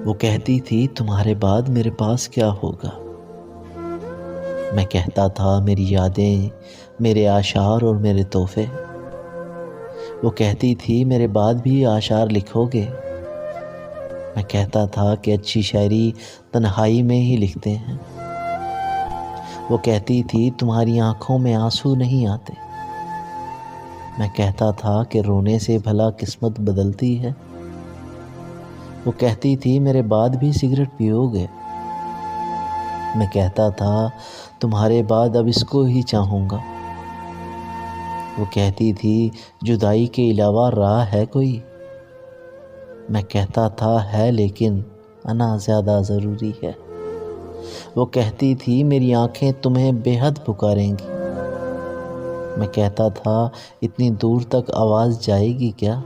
وہ کہتی تھی تمہارے بعد میرے پاس کیا ہوگا۔ میں کہتا تھا میری یادیں، میرے اعشار اور میرے تحفے۔ وہ کہتی تھی میرے بعد بھی اعشار لکھو گے۔ میں کہتا تھا کہ اچھی شاعری تنہائی میں ہی لکھتے ہیں۔ وہ کہتی تھی تمہاری آنکھوں میں آنسو نہیں آتے۔ میں کہتا تھا کہ رونے سے بھلا قسمت بدلتی ہے۔ وہ کہتی تھی میرے بعد بھی سگریٹ پیو گے۔ میں کہتا تھا تمہارے بعد اب اس کو ہی چاہوں گا۔ وہ کہتی تھی جدائی کے علاوہ راہ ہے کوئی۔ میں کہتا تھا ہے لیکن انا زیادہ ضروری ہے۔ وہ کہتی تھی میری آنکھیں تمہیں بے حد پکاریں گی۔ میں کہتا تھا اتنی دور تک آواز جائے گی کیا؟